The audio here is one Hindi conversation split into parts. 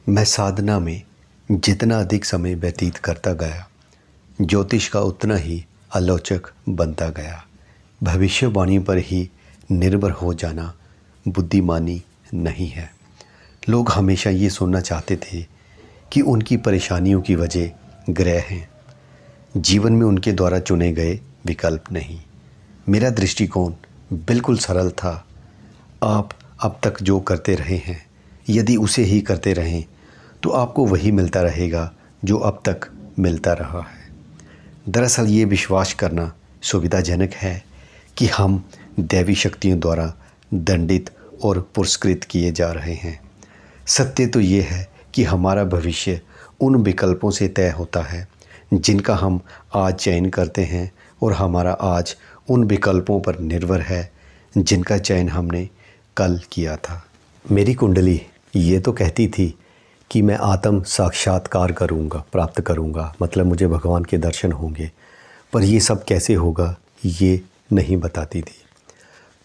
मैं साधना में जितना अधिक समय व्यतीत करता गया, ज्योतिष का उतना ही आलोचक बनता गया। भविष्यवाणी पर ही निर्भर हो जाना बुद्धिमानी नहीं है। लोग हमेशा ये सुनना चाहते थे कि उनकी परेशानियों की वजह ग्रह हैं, जीवन में उनके द्वारा चुने गए विकल्प नहीं। मेरा दृष्टिकोण बिल्कुल सरल था। आप अब तक जो करते रहे हैं, यदि उसे ही करते रहें तो आपको वही मिलता रहेगा जो अब तक मिलता रहा है। दरअसल ये विश्वास करना सुविधाजनक है कि हम दैवी शक्तियों द्वारा दंडित और पुरस्कृत किए जा रहे हैं। सत्य तो ये है कि हमारा भविष्य उन विकल्पों से तय होता है जिनका हम आज चयन करते हैं, और हमारा आज उन विकल्पों पर निर्भर है जिनका चयन हमने कल किया था। मेरी कुंडली ये तो कहती थी कि मैं आत्म साक्षात्कार प्राप्त करूँगा, मतलब मुझे भगवान के दर्शन होंगे, पर ये सब कैसे होगा ये नहीं बताती थी।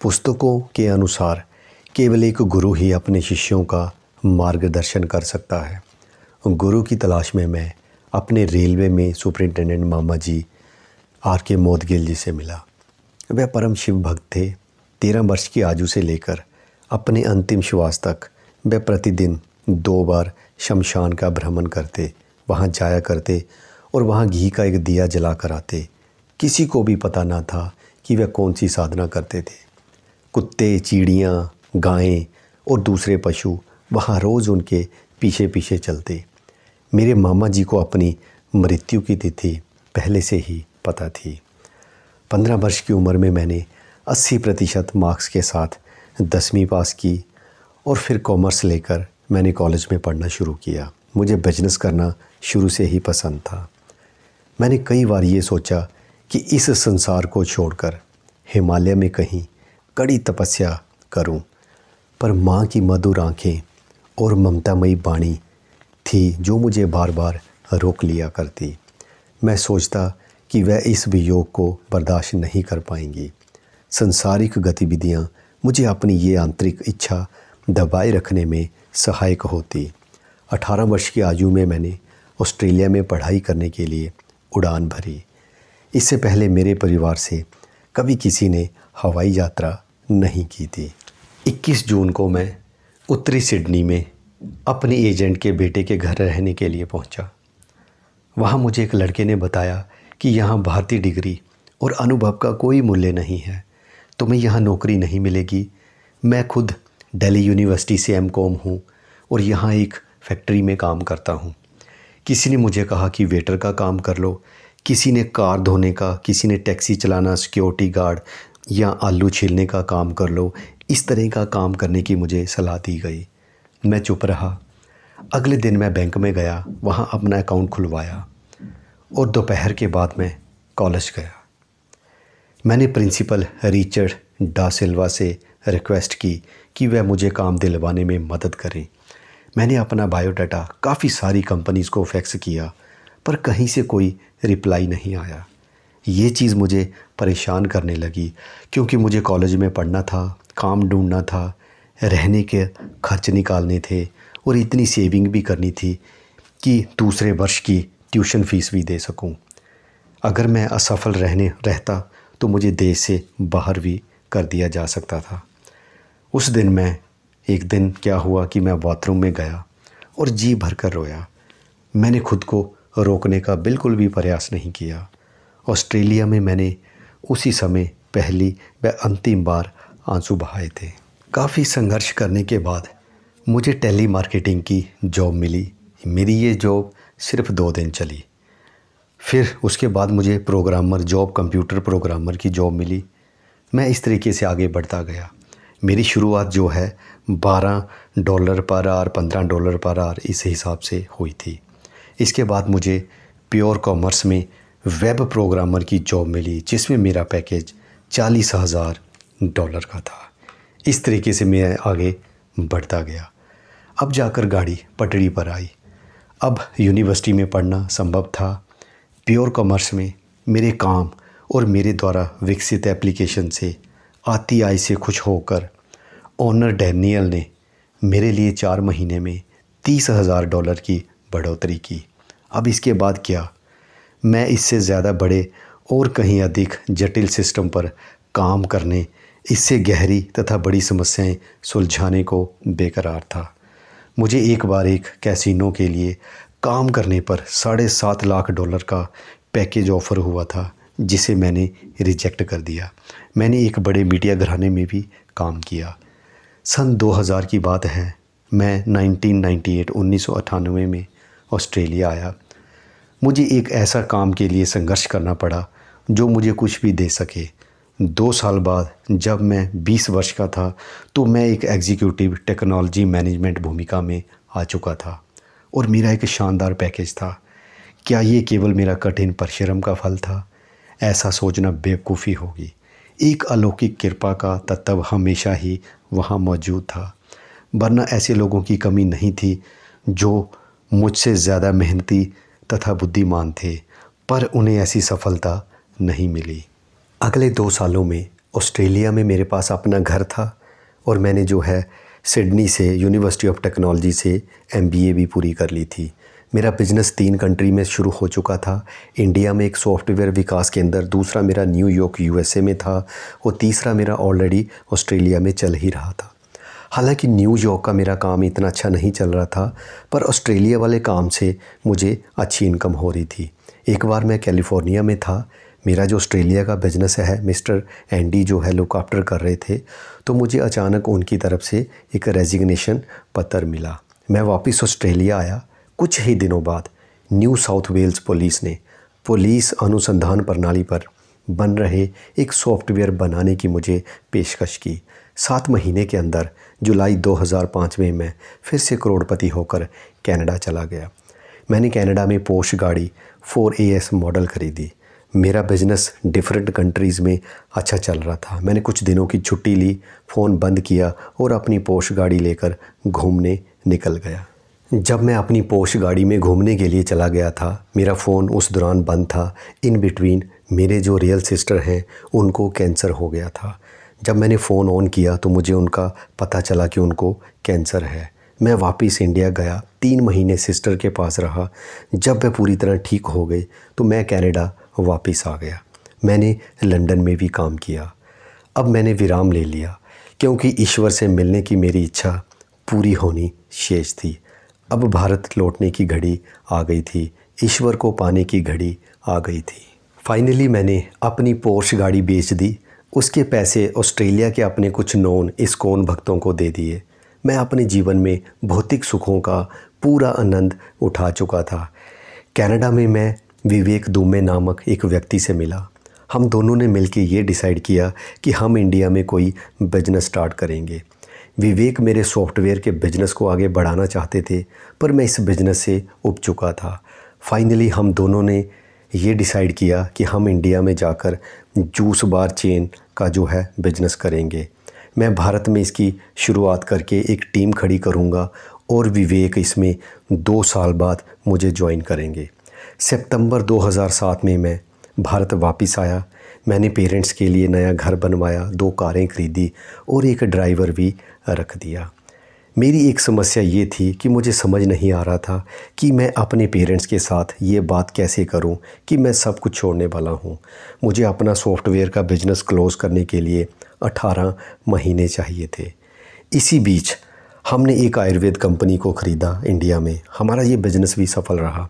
पुस्तकों के अनुसार केवल एक गुरु ही अपने शिष्यों का मार्गदर्शन कर सकता है। गुरु की तलाश में मैं अपने रेलवे में सुपरिटेंडेंट मामा जी R.K. मोदगिल जी से मिला। वह परम शिव भक्त थे। 13 वर्ष की आयु से लेकर अपने अंतिम श्वास तक वह प्रतिदिन 2 बार शमशान का भ्रमण करते, वहाँ जाया करते और वहाँ घी का एक दिया जला कर आते। किसी को भी पता ना था कि वह कौन सी साधना करते थे। कुत्ते, चिड़ियाँ, गायें और दूसरे पशु वहाँ रोज़ उनके पीछे पीछे चलते। मेरे मामा जी को अपनी मृत्यु की तिथि पहले से ही पता थी। 15 वर्ष की उम्र में मैंने 80% मार्क्स के साथ 10वीं पास की और फिर कॉमर्स लेकर मैंने कॉलेज में पढ़ना शुरू किया। मुझे बिजनेस करना शुरू से ही पसंद था। मैंने कई बार ये सोचा कि इस संसार को छोड़कर हिमालय में कहीं कड़ी तपस्या करूं, पर माँ की मधुर आँखें और ममतामयी वाणी थी जो मुझे बार बार रोक लिया करती। मैं सोचता कि वह इस वियोग को बर्दाश्त नहीं कर पाएंगी। सांसारिक गतिविधियाँ मुझे अपनी ये आंतरिक इच्छा दबाए रखने में सहायक होती। 18 वर्ष की आयु में मैंने ऑस्ट्रेलिया में पढ़ाई करने के लिए उड़ान भरी। इससे पहले मेरे परिवार से कभी किसी ने हवाई यात्रा नहीं की थी। 21 जून को मैं उत्तरी सिडनी में अपने एजेंट के बेटे के घर रहने के लिए पहुंचा। वहां मुझे एक लड़के ने बताया कि यहाँ भारतीय डिग्री और अनुभव का कोई मूल्य नहीं है, तुम्हें यहाँ नौकरी नहीं मिलेगी। मैं खुद दिल्ली यूनिवर्सिटी से M.Com हूँ और यहाँ एक फैक्ट्री में काम करता हूँ। किसी ने मुझे कहा कि वेटर का काम कर लो, किसी ने कार धोने का, किसी ने टैक्सी चलाना, सिक्योरिटी गार्ड या आलू छीलने का काम कर लो। इस तरह का काम करने की मुझे सलाह दी गई। मैं चुप रहा। अगले दिन मैं बैंक में गया, वहाँ अपना अकाउंट खुलवाया और दोपहर के बाद मैं कॉलेज गया। मैंने प्रिंसिपल रिचर्ड डा सिल्वा से रिक्वेस्ट की कि वह मुझे काम दिलवाने में मदद करें। मैंने अपना बायोडाटा काफ़ी सारी कंपनीज़ को फैक्स किया, पर कहीं से कोई रिप्लाई नहीं आया। ये चीज़ मुझे परेशान करने लगी, क्योंकि मुझे कॉलेज में पढ़ना था, काम ढूंढना था, रहने के खर्च निकालने थे और इतनी सेविंग भी करनी थी कि दूसरे वर्ष की ट्यूशन फ़ीस भी दे सकूं। अगर मैं असफल रहता तो मुझे देश से बाहर भी कर दिया जा सकता था। उस दिन एक दिन क्या हुआ कि मैं बाथरूम में गया और जी भरकर रोया। मैंने खुद को रोकने का बिल्कुल भी प्रयास नहीं किया। ऑस्ट्रेलिया में मैंने उसी समय पहली व अंतिम बार आंसू बहाए थे। काफ़ी संघर्ष करने के बाद मुझे टेली मार्केटिंग की जॉब मिली। मेरी ये जॉब सिर्फ 2 दिन चली। फिर उसके बाद मुझे कंप्यूटर प्रोग्रामर की जॉब मिली। मैं इस तरीके से आगे बढ़ता गया। मेरी शुरुआत जो है $12 पर आवर, $15 पर आवर, इस हिसाब से हुई थी। इसके बाद मुझे प्योर कॉमर्स में वेब प्रोग्रामर की जॉब मिली, जिसमें मेरा पैकेज $40,000 का था। इस तरीके से मैं आगे बढ़ता गया। अब जाकर गाड़ी पटरी पर आई। अब यूनिवर्सिटी में पढ़ना संभव था। प्योर कॉमर्स में मेरे काम और मेरे द्वारा विकसित एप्लीकेशन से आती आय से खुश होकर ओनर डैनियल ने मेरे लिए 4 महीने में $30,000 की बढ़ोतरी की। अब इसके बाद क्या? मैं इससे ज़्यादा बड़े और कहीं अधिक जटिल सिस्टम पर काम करने, इससे गहरी तथा बड़ी समस्याएं सुलझाने को बेकरार था। मुझे एक बार एक कैसीनो के लिए काम करने पर $7.5 लाख का पैकेज ऑफ़र हुआ था, जिसे मैंने रिजेक्ट कर दिया। मैंने एक बड़े मीडिया घराने में भी काम किया। सन 2000 की बात है। मैं 1998 में ऑस्ट्रेलिया आया। मुझे एक ऐसा काम के लिए संघर्ष करना पड़ा जो मुझे कुछ भी दे सके। 2 साल बाद जब मैं 20 वर्ष का था तो मैं एक एग्जीक्यूटिव टेक्नोलॉजी मैनेजमेंट भूमिका में आ चुका था और मेरा एक शानदार पैकेज था। क्या ये केवल मेरा कठिन परिश्रम का फल था? ऐसा सोचना बेवकूफ़ी होगी। एक अलौकिक कृपा का तत्व हमेशा ही वहाँ मौजूद था, वरना ऐसे लोगों की कमी नहीं थी जो मुझसे ज़्यादा मेहनती तथा बुद्धिमान थे, पर उन्हें ऐसी सफलता नहीं मिली। अगले 2 सालों में ऑस्ट्रेलिया में मेरे पास अपना घर था और मैंने जो है सिडनी से यूनिवर्सिटी ऑफ टेक्नोलॉजी से MBA भी पूरी कर ली थी। मेरा बिज़नेस 3 कंट्री में शुरू हो चुका था। इंडिया में एक सॉफ्टवेयर विकास केंद्र, दूसरा मेरा न्यूयॉर्क USA में था और तीसरा मेरा ऑलरेडी ऑस्ट्रेलिया में चल ही रहा था। हालांकि न्यूयॉर्क का मेरा काम इतना अच्छा नहीं चल रहा था, पर ऑस्ट्रेलिया वाले काम से मुझे अच्छी इनकम हो रही थी। एक बार मैं कैलिफोर्निया में था। मेरा जो ऑस्ट्रेलिया का बिज़नेस है मिस्टर एंडी जो है लुक आफ्टर कर रहे थे, तो मुझे अचानक उनकी तरफ से एक रेजिग्नेशन पत्र मिला। मैं वापस ऑस्ट्रेलिया आया। कुछ ही दिनों बाद न्यू साउथ वेल्स पुलिस ने पुलिस अनुसंधान प्रणाली पर बन रहे एक सॉफ्टवेयर बनाने की मुझे पेशकश की। 7 महीने के अंदर जुलाई 2005 में मैं फिर से करोड़पति होकर कनाडा चला गया। मैंने कनाडा में पोर्श गाड़ी 4AS मॉडल खरीदी। मेरा बिज़नेस डिफरेंट कंट्रीज़ में अच्छा चल रहा था। मैंने कुछ दिनों की छुट्टी ली, फ़ोन बंद किया और अपनी पोर्श गाड़ी लेकर घूमने निकल गया। जब मैं अपनी पोर्श गाड़ी में घूमने के लिए चला गया था, मेरा फ़ोन उस दौरान बंद था। इन बिटवीन मेरे जो रियल सिस्टर हैं उनको कैंसर हो गया था। जब मैंने फ़ोन ऑन किया तो मुझे उनका पता चला कि उनको कैंसर है। मैं वापस इंडिया गया, 3 महीने सिस्टर के पास रहा। जब मैं पूरी तरह ठीक हो गई तो मैं कनाडा वापस आ गया। मैंने लंदन में भी काम किया। अब मैंने विराम ले लिया क्योंकि ईश्वर से मिलने की मेरी इच्छा पूरी होनी शेष थी। अब भारत लौटने की घड़ी आ गई थी, ईश्वर को पाने की घड़ी आ गई थी। फाइनली मैंने अपनी पोर्श गाड़ी बेच दी। उसके पैसे ऑस्ट्रेलिया के अपने कुछ नॉन इस्कॉन भक्तों को दे दिए। मैं अपने जीवन में भौतिक सुखों का पूरा आनंद उठा चुका था। कनाडा में मैं विवेक दुबे नामक एक व्यक्ति से मिला। हम दोनों ने मिलकर ये डिसाइड किया कि हम इंडिया में कोई बिजनेस स्टार्ट करेंगे। विवेक मेरे सॉफ्टवेयर के बिज़नेस को आगे बढ़ाना चाहते थे, पर मैं इस बिज़नेस से उब चुका था। फाइनली हम दोनों ने ये डिसाइड किया कि हम इंडिया में जाकर जूस बार चेन का जो है बिज़नेस करेंगे। मैं भारत में इसकी शुरुआत करके एक टीम खड़ी करूँगा और विवेक इसमें 2 साल बाद मुझे ज्वाइन करेंगे। सितंबर 2007 में मैं भारत वापस आया। मैंने पेरेंट्स के लिए नया घर बनवाया, 2 कारें खरीदी और एक ड्राइवर भी रख दिया। मेरी एक समस्या ये थी कि मुझे समझ नहीं आ रहा था कि मैं अपने पेरेंट्स के साथ ये बात कैसे करूं कि मैं सब कुछ छोड़ने वाला हूं। मुझे अपना सॉफ्टवेयर का बिज़नेस क्लोज़ करने के लिए 18 महीने चाहिए थे। इसी बीच हमने एक आयुर्वेद कंपनी को ख़रीदा इंडिया में। हमारा ये बिज़नेस भी सफल रहा।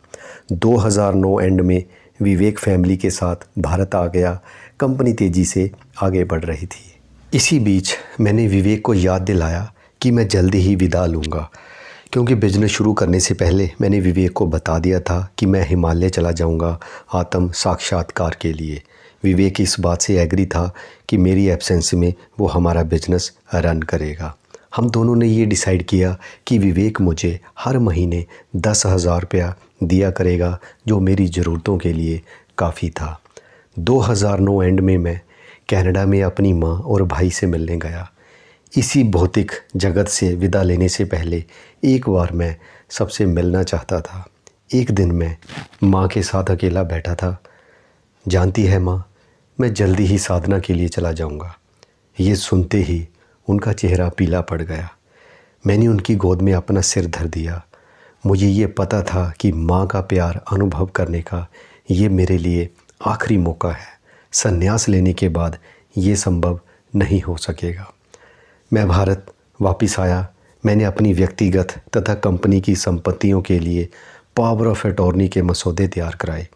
2009 एंड में विवेक फैमिली के साथ भारत आ गया। कंपनी तेज़ी से आगे बढ़ रही थी। इसी बीच मैंने विवेक को याद दिलाया कि मैं जल्दी ही विदा लूँगा, क्योंकि बिज़नेस शुरू करने से पहले मैंने विवेक को बता दिया था कि मैं हिमालय चला जाऊँगा आत्म साक्षात्कार के लिए। विवेक इस बात से एग्री था कि मेरी एब्सेंस में वो हमारा बिज़नेस रन करेगा। हम दोनों ने ये डिसाइड किया कि विवेक मुझे हर महीने 10,000 रुपया दिया करेगा, जो मेरी ज़रूरतों के लिए काफ़ी था। 2009 एंड में मैं कनाडा में अपनी माँ और भाई से मिलने गया। इसी भौतिक जगत से विदा लेने से पहले एक बार मैं सबसे मिलना चाहता था। एक दिन मैं माँ के साथ अकेला बैठा था। जानती है माँ, मैं जल्दी ही साधना के लिए चला जाऊँगा। ये सुनते ही उनका चेहरा पीला पड़ गया। मैंने उनकी गोद में अपना सिर धर दिया। मुझे ये पता था कि माँ का प्यार अनुभव करने का ये मेरे लिए आखिरी मौका है। संन्यास लेने के बाद ये संभव नहीं हो सकेगा। मैं भारत वापस आया। मैंने अपनी व्यक्तिगत तथा कंपनी की संपत्तियों के लिए पावर ऑफ अटॉर्नी के मसौदे तैयार कराए।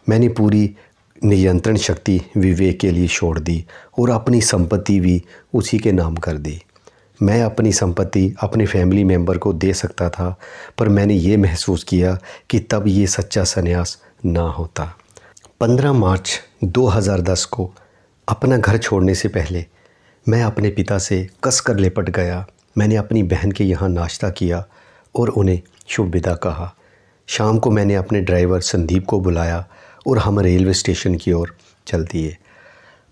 मैंने पूरी नियंत्रण शक्ति विवेक के लिए छोड़ दी और अपनी संपत्ति भी उसी के नाम कर दी। मैं अपनी संपत्ति अपने फैमिली मेंबर को दे सकता था, पर मैंने ये महसूस किया कि तब ये सच्चा संन्यास ना होता। 15 मार्च 2010 को अपना घर छोड़ने से पहले मैं अपने पिता से कसकर लिपट गया। मैंने अपनी बहन के यहाँ नाश्ता किया और उन्हें शुभ विदा कहा। शाम को मैंने अपने ड्राइवर संदीप को बुलाया और हम रेलवे स्टेशन की ओर चल दिए।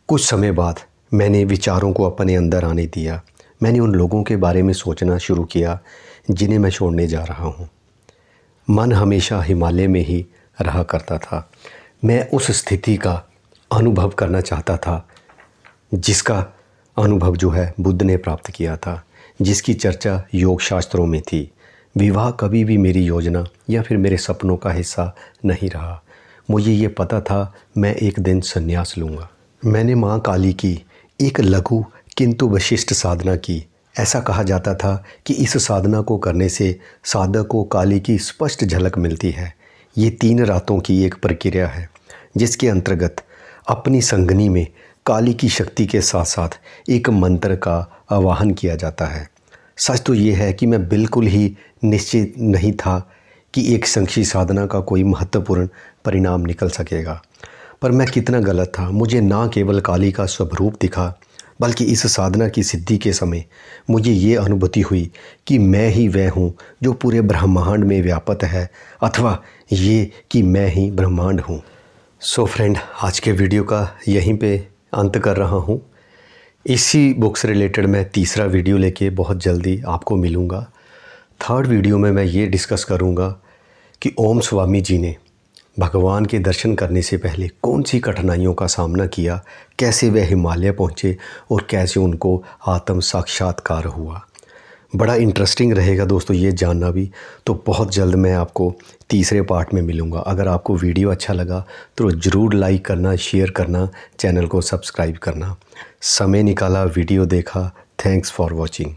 कुछ समय बाद मैंने विचारों को अपने अंदर आने दिया। मैंने उन लोगों के बारे में सोचना शुरू किया जिन्हें मैं छोड़ने जा रहा हूँ। मन हमेशा हिमालय में ही रहा करता था। मैं उस स्थिति का अनुभव करना चाहता था जिसका अनुभव जो है बुद्ध ने प्राप्त किया था, जिसकी चर्चा योग शास्त्रों में थी। विवाह कभी भी मेरी योजना या फिर मेरे सपनों का हिस्सा नहीं रहा। मुझे ये पता था मैं एक दिन संन्यास लूँगा। मैंने माँ काली की एक लघु किंतु विशिष्ट साधना की। ऐसा कहा जाता था कि इस साधना को करने से साधक को काली की स्पष्ट झलक मिलती है। ये 3 रातों की एक प्रक्रिया है जिसके अंतर्गत अपनी संगनी में काली की शक्ति के साथ साथ एक मंत्र का आवाहन किया जाता है। सच तो ये है कि मैं बिल्कुल ही निश्चित नहीं था कि एक संक्षिप्त साधना का कोई महत्वपूर्ण परिणाम निकल सकेगा, पर मैं कितना गलत था। मुझे ना केवल काली का स्वरूप दिखा, बल्कि इस साधना की सिद्धि के समय मुझे ये अनुभूति हुई कि मैं ही वह हूँ जो पूरे ब्रह्मांड में व्याप्त है, अथवा ये कि मैं ही ब्रह्मांड हूँ। सो फ्रेंड, आज के वीडियो का यहीं पे अंत कर रहा हूँ। इसी बुक से रिलेटेड मैं तीसरा वीडियो लेके बहुत जल्दी आपको मिलूँगा। 3rd वीडियो में मैं ये डिस्कस करूँगा कि ओम स्वामी जी ने भगवान के दर्शन करने से पहले कौन सी कठिनाइयों का सामना किया, कैसे वे हिमालय पहुँचे और कैसे उनको आत्म साक्षात्कार हुआ। बड़ा इंटरेस्टिंग रहेगा दोस्तों ये जानना भी। तो बहुत जल्द मैं आपको तीसरे पार्ट में मिलूँगा। अगर आपको वीडियो अच्छा लगा तो ज़रूर लाइक करना, शेयर करना, चैनल को सब्सक्राइब करना। समय निकाला, वीडियो देखा। Thanks for watching.